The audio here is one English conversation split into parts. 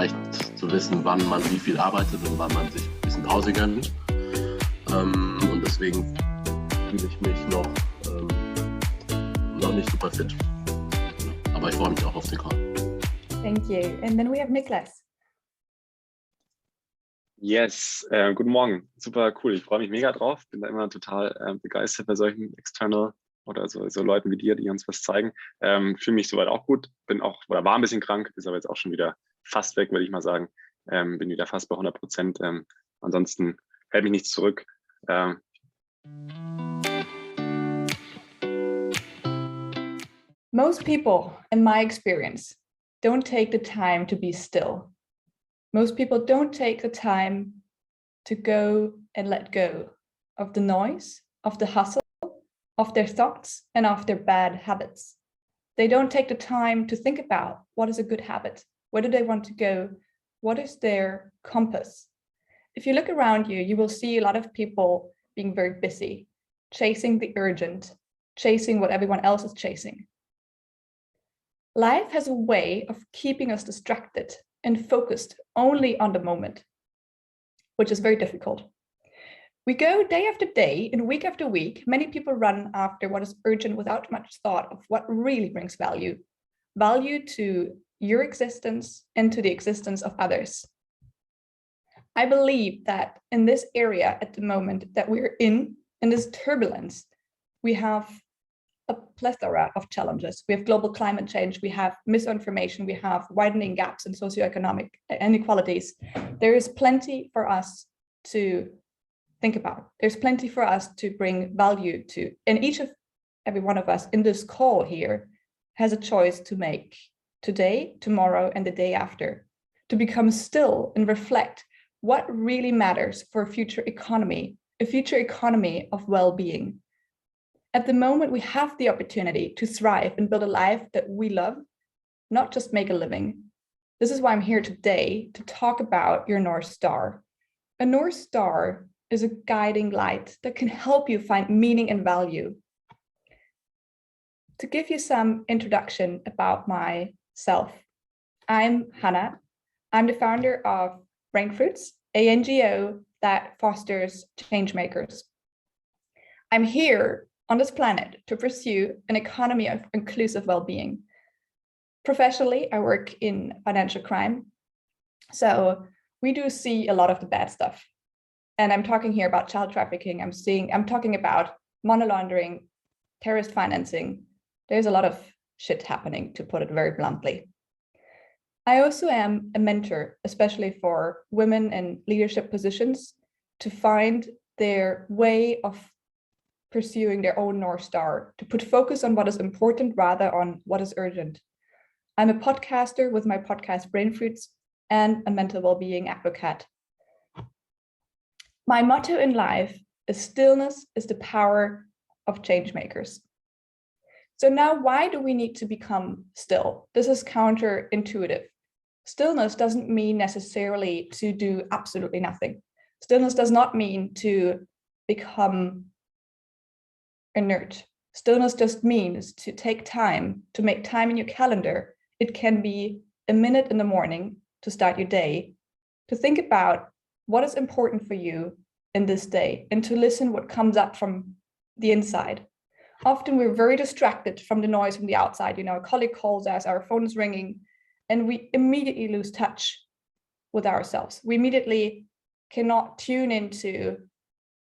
leicht zu wissen, wann man wie viel arbeitet und wann man sich ein bisschen Pause gönnt. Und deswegen fühle ich mich noch nicht super fit. Aber ich freue mich auch auf den Call. Thank you. And then we have Niklas. Yes, guten Morgen. Super cool. Ich freue mich mega drauf. Bin da immer total begeistert bei solchen External oder so Leuten wie dir, die uns was zeigen. Fühle mich soweit auch gut. Bin auch oder war ein bisschen krank, ist aber jetzt auch schon wieder fast weg, würde ich mal sagen. Bin wieder fast bei 100%. Ansonsten hält mich nichts zurück. Most people, in my experience, don't take the time to be still. Most people don't take the time to go and let go of the noise, of the hustle, of their thoughts, and of their bad habits. They don't take the time to think about what is a good habit, where do they want to go, what is their compass. If you look around you, you will see a lot of people being very busy, chasing the urgent, chasing what everyone else is chasing. Life has a way of keeping us distracted and focused only on the moment, which is very difficult. We go day after day and week after week. Many people run after what is urgent without much thought of what really brings value to your existence and to the existence of others. I believe that in this area at the moment that we're in this turbulence, we have a plethora of challenges. We have global climate change, we have misinformation, we have widening gaps in socioeconomic inequalities. There is plenty for us to think about. There's plenty for us to bring value to. And every one of us in this call here has a choice to make today, tomorrow, and the day after, to become still and reflect what really matters for a future economy of well-being. At the moment, we have the opportunity to thrive and build a life that we love, not just make a living. This is why I'm here today to talk about your North Star. A North Star is a guiding light that can help you find meaning and value. To give you some introduction about myself, I'm Hannah. I'm the founder of Brainfruits, a NGO that fosters change makers. I'm here on this planet to pursue an economy of inclusive well-being. Professionally, I work in financial crime. So we do see a lot of the bad stuff. And I'm talking here about child trafficking. I'm talking about money laundering, terrorist financing. There's a lot of shit happening, to put it very bluntly. I also am a mentor, especially for women in leadership positions, to find their way of pursuing their own North Star, to put focus on what is important rather on what is urgent. I'm a podcaster with my podcast Brainfruits and a mental well-being advocate. My motto in life is stillness is the power of change makers. So now, why do we need to become still? This is counterintuitive. Stillness doesn't mean necessarily to do absolutely nothing. Stillness does not mean to become inert. Stillness just means to take time, to make time in your calendar. It can be a minute in the morning to start your day, to think about what is important for you in this day and to listen what comes up from the inside. Often we're very distracted from the noise from the outside. You know, a colleague calls us, our phone is ringing, and we immediately lose touch with ourselves. We immediately cannot tune into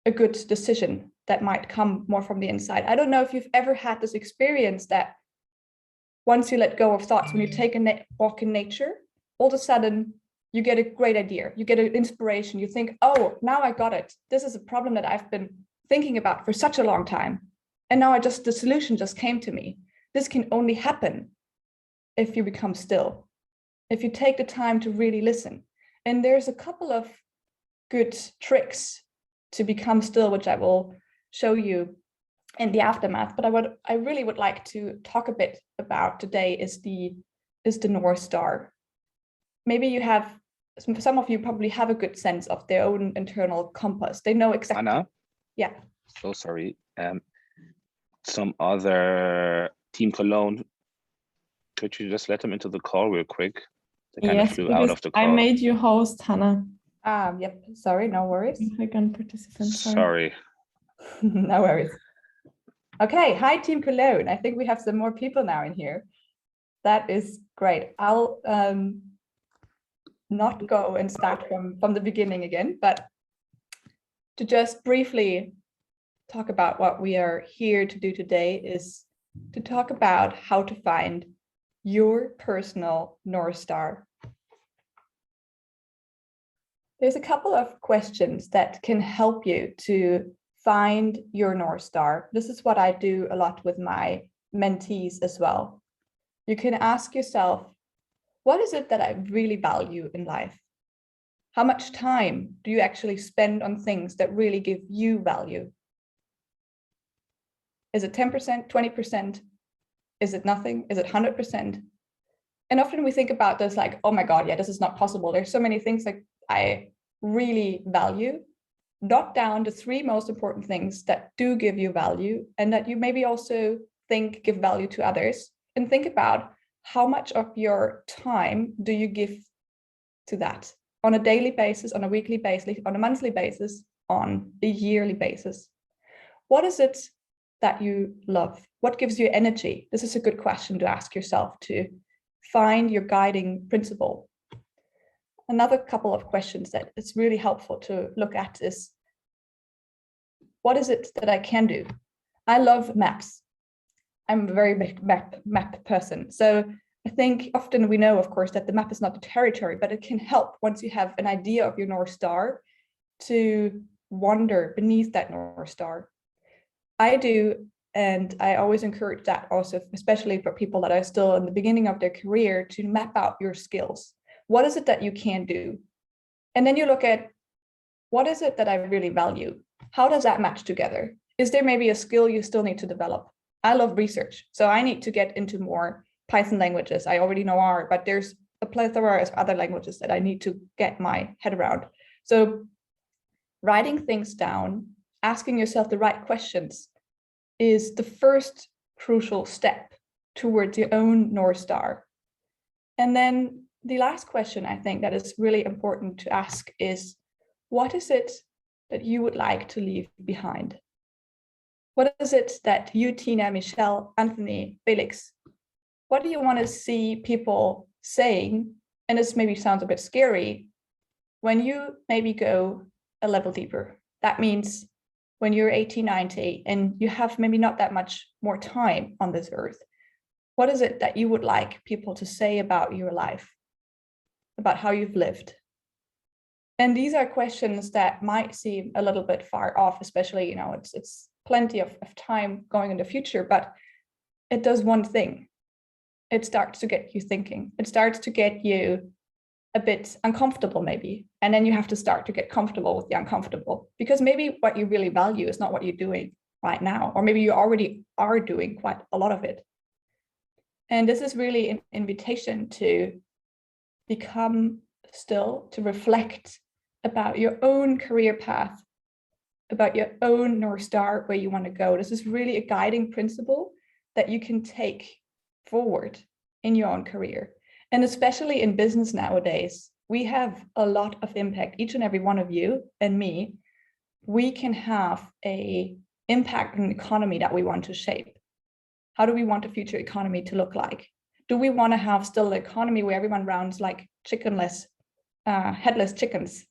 a good decision that might come more from the inside. I don't know if you've ever had this experience that once you let go of thoughts, when you take a walk in nature, all of a sudden you get a great idea, you get an inspiration, you think, oh, now I got it. This is a problem that I've been thinking about for such a long time. And now the solution just came to me. This can only happen if you become still, if you take the time to really listen. And there's a couple of good tricks to become still, which I will show you in the aftermath. But I really would like to talk a bit about today is the North Star. Maybe you have, some of you probably have a good sense of their own internal compass. They know exactly. Anna? Yeah. So sorry. Some other Team Cologne, could you just let them into the call real quick? They kind of Yes, flew out because of the I call. made you host, Hannah. Yep, sorry, no worries. Second participant, Sorry. No worries. Okay, hi Team Cologne. I think we have some more people now in here. That is great. I'll not go and start from the beginning again, but to just briefly talk about what we are here to do today is to talk about how to find your personal North Star. There's a couple of questions that can help you to find your North Star. This is what I do a lot with my mentees as well. You can ask yourself, what is it that I really value in life? How much time do you actually spend on things that really give you value? Is it 10%, 20%? Is it nothing? Is it 100%? And often we think about this like, oh my God, yeah, this is not possible. There's so many things that I really value. Jot down the 3 most important things that do give you value and that you maybe also think give value to others. And think about how much of your time do you give to that on a daily basis, on a weekly basis, on a monthly basis, on a yearly basis. What is it that you love? What gives you energy? This is a good question to ask yourself to find your guiding principle. Another couple of questions that it's really helpful to look at is, what is it that I can do? I love maps. I'm a very big map person. So I think often we know, of course, that the map is not the territory, but it can help once you have an idea of your North Star to wander beneath that North Star. I do, and I always encourage that also, especially for people that are still in the beginning of their career, to map out your skills. What is it that you can do? And then you look at, what is it that I really value? How does that match together? Is there maybe a skill you still need to develop? I love research, so I need to get into more Python languages. I already know R, but there's a plethora of other languages that I need to get my head around. So writing things down, asking yourself the right questions is the first crucial step towards your own North Star. And then the last question I think that is really important to ask is, what is it that you would like to leave behind? What is it that you, Tina, Michelle, Anthony, Felix, what do you want to see people saying? And this maybe sounds a bit scary, when you maybe go a level deeper. That means when you're 80, 90, and you have maybe not that much more time on this earth, what is it that you would like people to say about your life, about how you've lived? And these are questions that might seem a little bit far off, especially, it's plenty of time going in the future, but it does one thing. It starts to get you thinking. It starts to get you a bit uncomfortable maybe. And then you have to start to get comfortable with the uncomfortable, because maybe what you really value is not what you're doing right now, or maybe you already are doing quite a lot of it. And this is really an invitation to become still, to reflect about your own career path, about your own North Star, where you want to go. This is really a guiding principle that you can take forward in your own career. And especially in business nowadays, we have a lot of impact. Each and every one of you and me, we can have an impact on the economy that we want to shape. How do we want a future economy to look like? Do we want to have still an economy where everyone runs like chickenless, headless chickens,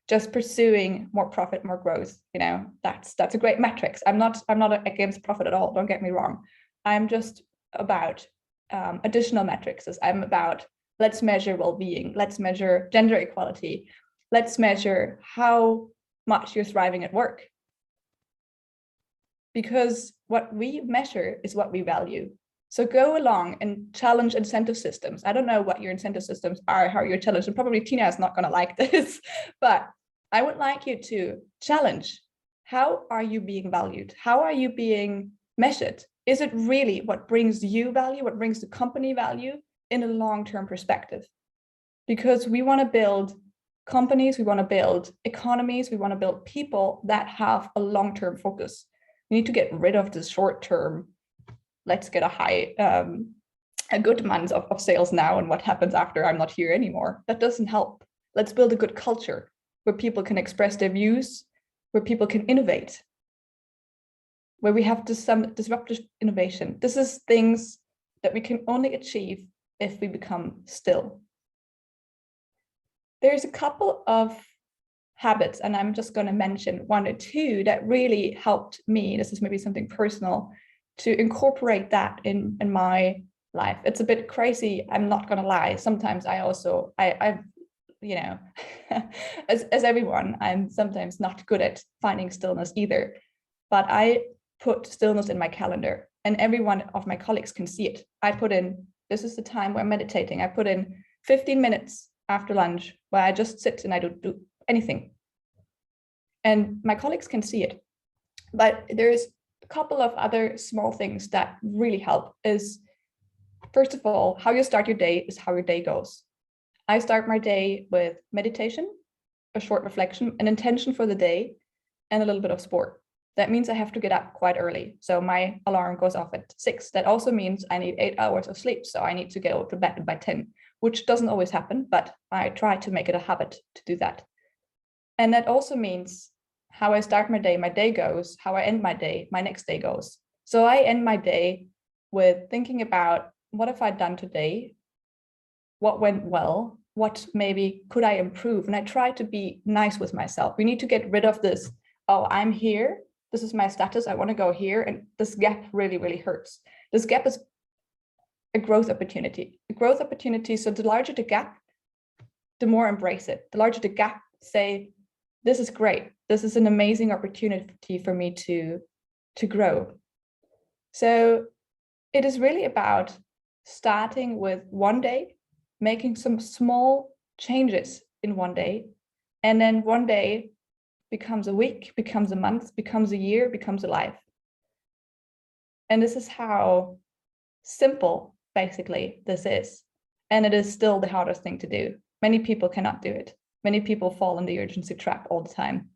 just pursuing more profit, more growth? That's a great metrics. I'm not against profit at all. Don't get me wrong. I'm just about additional metrics. I'm about, let's measure well-being. Let's measure gender equality. Let's measure how much you're thriving at work. Because what we measure is what we value. So go along and challenge incentive systems. I don't know what your incentive systems are, how you're challenged, and probably Tina is not going to like this, but I would like you to challenge. How are you being valued? How are you being measured? Is it really what brings you value, what brings the company value in a long-term perspective? Because we want to build companies, we want to build economies, we want to build people that have a long-term focus. We need to get rid of the short-term, let's get a high a good month of sales now, and what happens after I'm not here anymore? That doesn't help. Let's build a good culture where people can express their views, where people can innovate, where we have some disruptive innovation. This is things that we can only achieve if we become still. There's a couple of habits, and I'm just going to mention one or two that really helped me. This is maybe something personal, to incorporate that in my life. It's a bit crazy, I'm not going to lie. Sometimes I you know, as everyone, I'm sometimes not good at finding stillness either. But I put stillness in my calendar, and every one of my colleagues can see it. I put in, this is the time where I'm meditating. I put in 15 minutes after lunch where I just sit and I don't do anything. And my colleagues can see it. But there's a couple of other small things that really help. Is, first of all, how you start your day is how your day goes. I start my day with meditation, a short reflection, an intention for the day, and a little bit of sport. That means I have to get up quite early. So my alarm goes off at 6. That also means I need 8 hours of sleep. So I need to go to bed by 10, which doesn't always happen, but I try to make it a habit to do that. And that also means how I start my day goes, how I end my day, my next day goes. So I end my day with thinking about, what have I done today? What went well? What maybe could I improve? And I try to be nice with myself. We need to get rid of this, oh, I'm here, this is my status, I want to go here, and this gap really, really hurts. This gap is a growth opportunity. A growth opportunity, so the larger the gap, the more embrace it. The larger the gap, say, this is great. This is an amazing opportunity for me to grow. So it is really about starting with one day, making some small changes in one day, and then one day becomes a week, becomes a month, becomes a year, becomes a life. And this is how simple, basically, this is. And it is still the hardest thing to do. Many people cannot do it. Many people fall in the urgency trap all the time.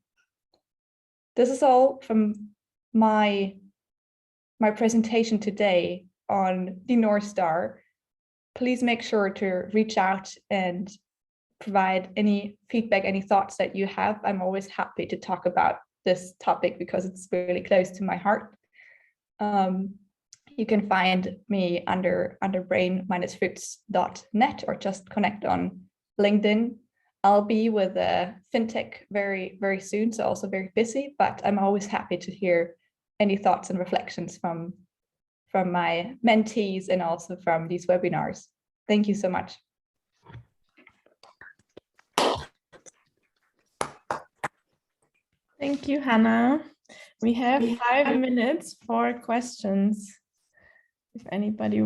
This is all from my presentation today on the North Star. Please make sure to reach out and provide any feedback, any thoughts that you have. I'm always happy to talk about this topic because it's really close to my heart. You can find me under brain-fruits.net or just connect on LinkedIn. I'll be with FinTech very, very soon, so also very busy, but I'm always happy to hear any thoughts and reflections from my mentees and also from these webinars. Thank you so much. Thank you, Hannah. We have 5 minutes for questions. If anybody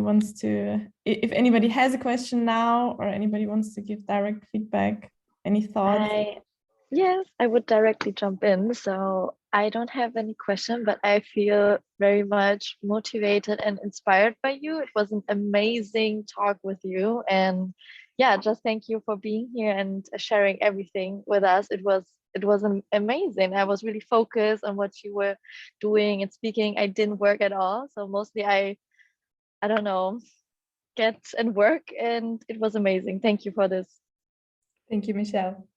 has a question now, or anybody wants to give direct feedback, any thoughts? Yes, I would directly jump in. So I don't have any question, but I feel very much motivated and inspired by you. It was an amazing talk with you. And yeah, just thank you for being here and sharing everything with us. It was amazing. I was really focused on what you were doing and speaking. I didn't work at all. So mostly I don't know, get and work, and it was amazing. Thank you for this. Thank you, Michelle.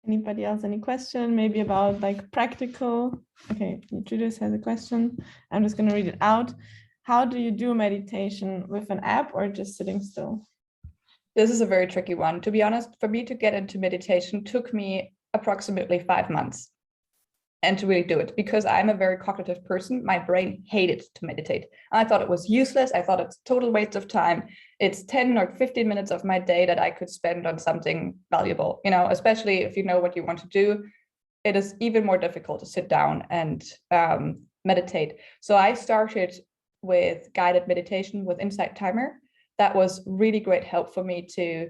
Anybody else, any question? Maybe about like practical? Okay, Judith has a question. I'm just going to read it out. How do you do meditation, with an app or just sitting still? This is a very tricky one. To be honest, for me to get into meditation took me approximately 5 months. And to really do it, because I'm a very cognitive person, my brain hated to meditate. I thought it was useless. I thought it's total waste of time. It's 10 or 15 minutes of my day that I could spend on something valuable, especially if you know what you want to do. It is even more difficult to sit down and meditate. So I started with guided meditation with Insight Timer. That was really great help for me to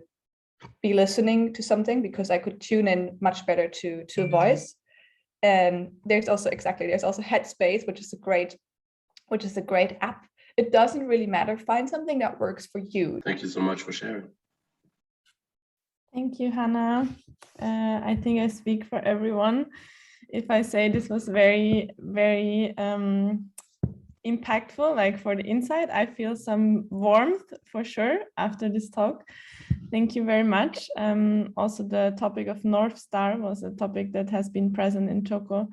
be listening to something, because I could tune in much better to a voice. And there's also Headspace, which is a great app. It doesn't really matter. Find something that works for you. Thank you so much for sharing. Thank you, Hannah. I think I speak for everyone if I say this was very, very impactful, like for the inside. I feel some warmth for sure after this talk. Thank you very much. Also, the topic of North Star was a topic that has been present in CHOCO,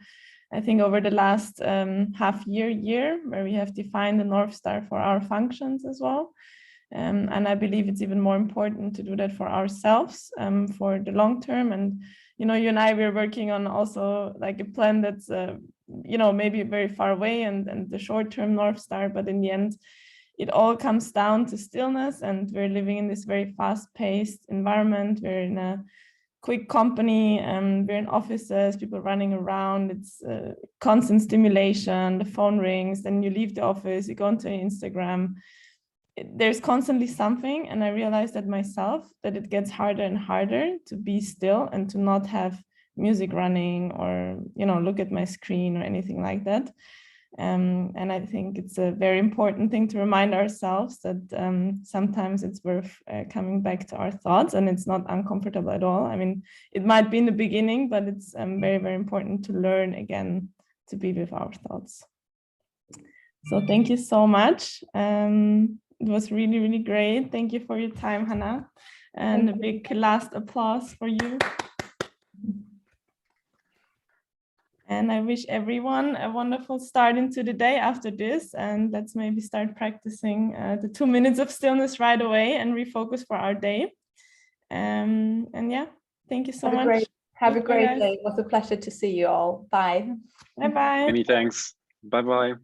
I think, over the last half year, where we have defined the North Star for our functions as well. And I believe it's even more important to do that for ourselves for the long term. And, you know, you and I, we're working on also like a plan that's, you know, maybe very far away and the short-term North Star, but in the end, it all comes down to stillness. And we're living in this very fast-paced environment. We're in a quick company, we're in offices, people running around, it's constant stimulation, the phone rings, then you leave the office, you go onto Instagram. There's constantly something, and I realized that myself, that it gets harder and harder to be still and to not have music running or, you know, look at my screen or anything like that. And I think it's a very important thing to remind ourselves that sometimes it's worth coming back to our thoughts, and it's not uncomfortable at all. I mean, it might be in the beginning, but it's very, very important to learn again to be with our thoughts. So thank you so much. It was really, really great. Thank you for your time, Hannah. And a big last applause for you. And I wish everyone a wonderful start into the day after this. And let's maybe start practicing the 2 minutes of stillness right away and refocus for our day. And yeah, thank you so much. Have a great day. It was a pleasure to see you all. Bye. Bye-bye. Many thanks. Bye-bye.